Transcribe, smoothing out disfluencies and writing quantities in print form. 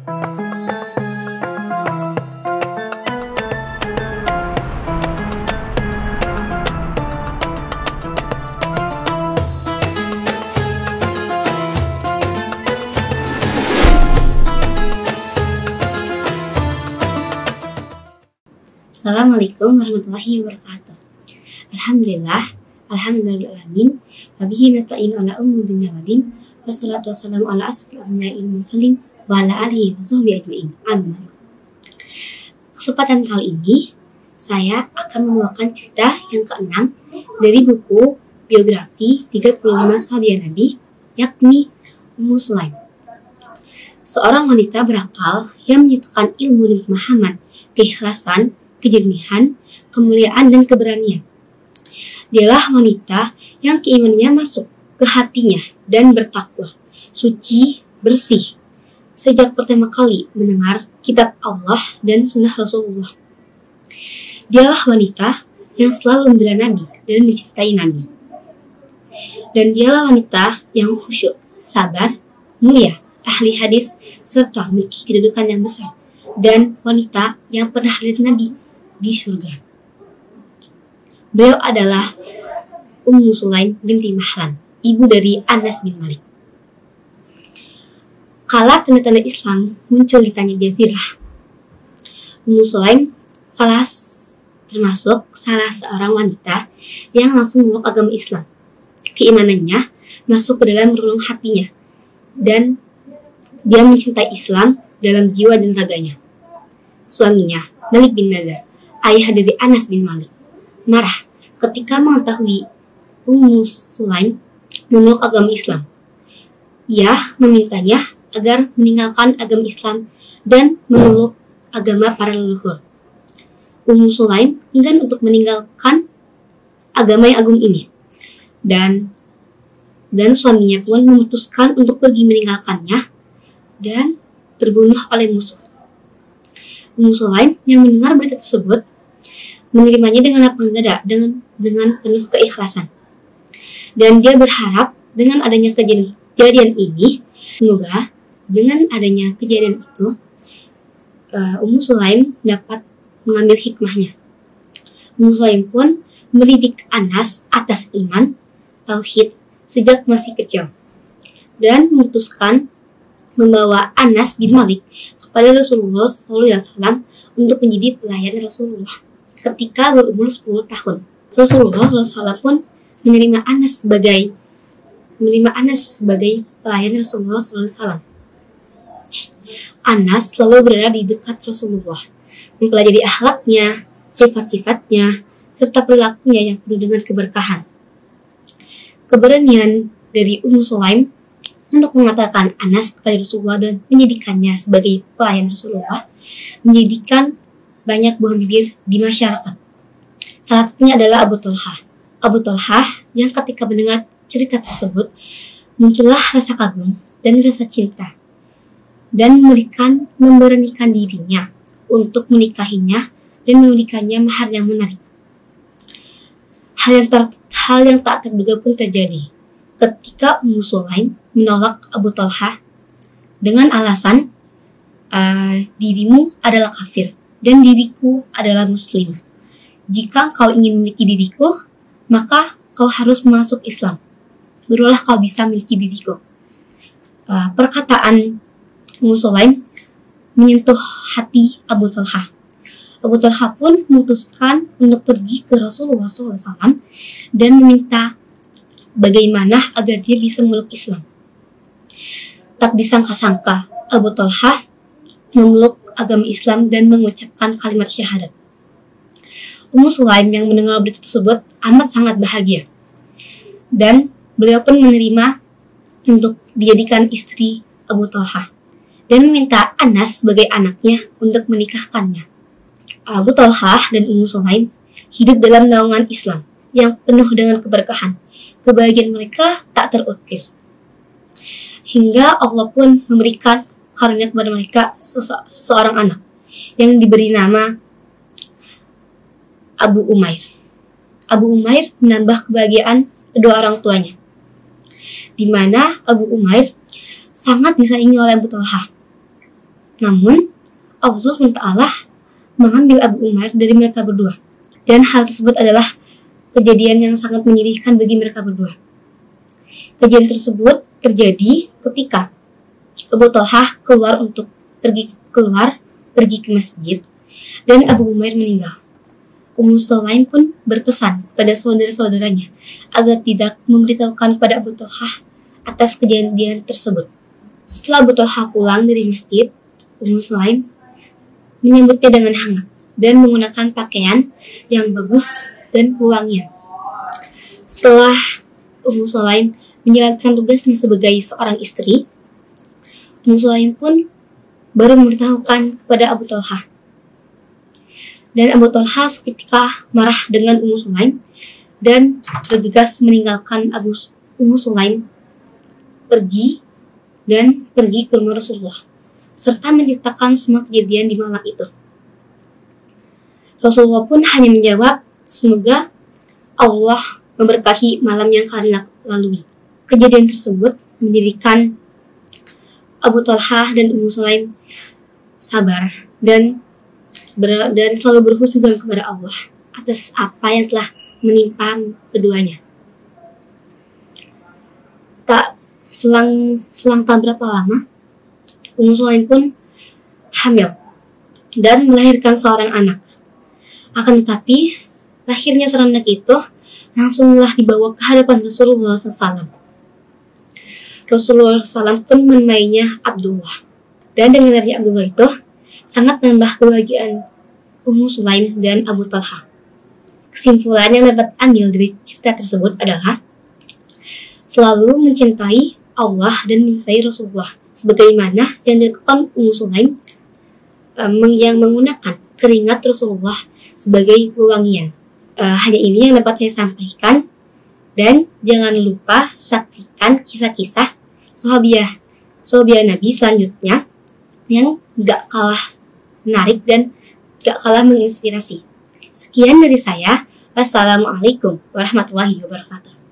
Assalamualaikum warahmatullahi wabarakatuh. Alhamdulillahirabbil wabihi nasta'in ala umuri dunya waddin. Wassalatu wassalamu ala asrofil anbiya'il mursalin wa ala alihi washabbihi ajma'in. Amin. Kesempatan kali ini saya akan membawakan cerita yang keenam dari buku biografi 35 sahabiah Nabi, yakni Ummu Sulaim. Seorang wanita berakal yang menyatukan ilmu dan pemahaman, keikhlasan, kejernihan, kemuliaan, dan keberanian. Dialah wanita yang keimanannya masuk ke hatinya dan bertakwa, suci, bersih, sejak pertama kali mendengar kitab Allah dan sunnah Rasulullah. Dialah wanita yang selalu membela Nabi dan mencintai Nabi. Dan dialah wanita yang khusyuk, sabar, mulia, ahli hadis, serta memiliki kedudukan yang besar, dan wanita yang pernah lihat Nabi di surga. Beliau adalah Ummu Sulaim binti Mahlan, ibu dari Anas bin Malik. Kala tanda-tanda Islam muncul di tanah Jazirah, Ummu Sulaim termasuk salah seorang wanita yang langsung memeluk agama Islam. Keimanannya masuk ke dalam relung hatinya, dan dia mencintai Islam dalam jiwa dan raganya. Suaminya, Malik bin Nadar, ayah dari Anas bin Malik, marah ketika mengetahui Ummu Sulaim memeluk agama Islam. Ia memintanya agar meninggalkan agama Islam dan memeluk agama para leluhur. Ummu Sulaim enggan untuk meninggalkan agama yang agung ini, dan suaminya pun memutuskan untuk pergi meninggalkannya dan terbunuh oleh musuh. Ummu Sulaim yang mendengar berita tersebut menerimanya dengan lapang dada, dengan penuh keikhlasan. Dan dia berharap dengan adanya kejadian ini, semoga dengan adanya kejadian itu, Ummu Sulaim dapat mengambil hikmahnya. Ummu Sulaim pun mendidik Anas atas iman, tauhid sejak masih kecil, dan memutuskan membawa Anas bin Malik kepada Rasulullah SAW untuk menjadi pelayan Rasulullah. Ketika berumur 10 tahun, Rasulullah SAW pun menerima Anas sebagai pelayan Rasulullah SAW. Anas selalu berada di dekat Rasulullah, mempelajari akhlaknya, sifat-sifatnya, serta perilakunya yang penuh dengan keberkahan. Keberanian dari Ummu Sulaim untuk mengatakan Anas kepada Rasulullah dan menjadikannya sebagai pelayan Rasulullah menjadikan banyak buah bibir di masyarakat. Salah satunya adalah Abu Talha. Abu Talha yang ketika mendengar cerita tersebut muncullah rasa kagum dan rasa cinta, dan memberanikan dirinya untuk menikahinya dan memberikannya mahar yang menarik. Hal yang tak terduga pun terjadi ketika Ummu Sulaim menolak Abu Talha dengan alasan dirimu adalah kafir dan diriku adalah muslim. Jika kau ingin memiliki diriku, maka kau harus masuk Islam. Barulah kau bisa memiliki diriku. Perkataan Ummu Sulaim menyentuh hati Abu Talha. Abu Talha pun memutuskan untuk pergi ke Rasulullah SAW dan meminta bagaimana agar dia bisa memeluk Islam. Tak disangka-sangka, Abu Talha memeluk agama Islam dan mengucapkan kalimat syahadat. Ummu Sulaim yang mendengar berita tersebut amat sangat bahagia, dan beliau pun menerima untuk dijadikan istri Abu Talha dan meminta Anas sebagai anaknya untuk menikahkannya. Abu Talha dan Ummu Sulaim hidup dalam naungan Islam yang penuh dengan keberkahan. Kebahagiaan mereka tak terukir, hingga Allah pun memberikan karunia kepada mereka seorang anak yang diberi nama Abu Umair. Abu Umair menambah kebahagiaan kedua orang tuanya, di mana Abu Umair sangat disaingi oleh Abu Talha. Namun, Allah SWT mengambil Abu Umair dari mereka berdua. Dan hal tersebut adalah kejadian yang sangat menyedihkan bagi mereka berdua. Kejadian tersebut terjadi ketika Abu Talhah pergi ke masjid dan Abu Umair meninggal. Ummu Sulaim pun berpesan kepada saudara-saudaranya agar tidak memberitahukan kepada Abu Talhah atas kejadian tersebut. Setelah Abu Talhah pulang dari masjid, Ummu Sulaim menyambutnya dengan hangat dan menggunakan pakaian yang bagus dan wangian. Setelah Ummu Sulaim menjalankan tugasnya sebagai seorang istri, Ummu Sulaim pun baru memberitahukan kepada Abu Talhah. Dan Abu Talhah seketika marah dengan Ummu Sulaim dan bergegas meninggalkan Ummu Sulaim pergi ke rumah Rasulullah serta menceritakan semua kejadian di malam itu. Rasulullah pun hanya menjawab, semoga Allah memberkahi malam yang kalian lalui. Kejadian tersebut menjadikan Abu Talhah dan Ummu Sulaim sabar dan selalu berhusnuzon kepada Allah atas apa yang telah menimpa keduanya. Tak selang tak berapa lama, Ummu Sulaim pun hamil dan melahirkan seorang anak. Akan tetapi, lahirnya seorang anak itu langsunglah dibawa ke hadapan Rasulullah SAW. Rasulullah SAW pun menamainya Abdullah. Dan dengan dari Abdullah itu sangat menambah kebahagiaan Ummu Sulaim dan Abu Talhah. Kesimpulan yang dapat ambil dari cerita tersebut adalah selalu mencintai Allah dan mencintai Rasulullah, sebagaimana yang dilakukan Ummu Sulaim yang menggunakan keringat Rasulullah sebagai wewangian. Hanya ini yang dapat saya sampaikan, dan jangan lupa saksikan kisah-kisah sahabiah Nabi selanjutnya yang gak kalah menarik dan gak kalah menginspirasi. Sekian dari saya. Wassalamualaikum warahmatullahi wabarakatuh.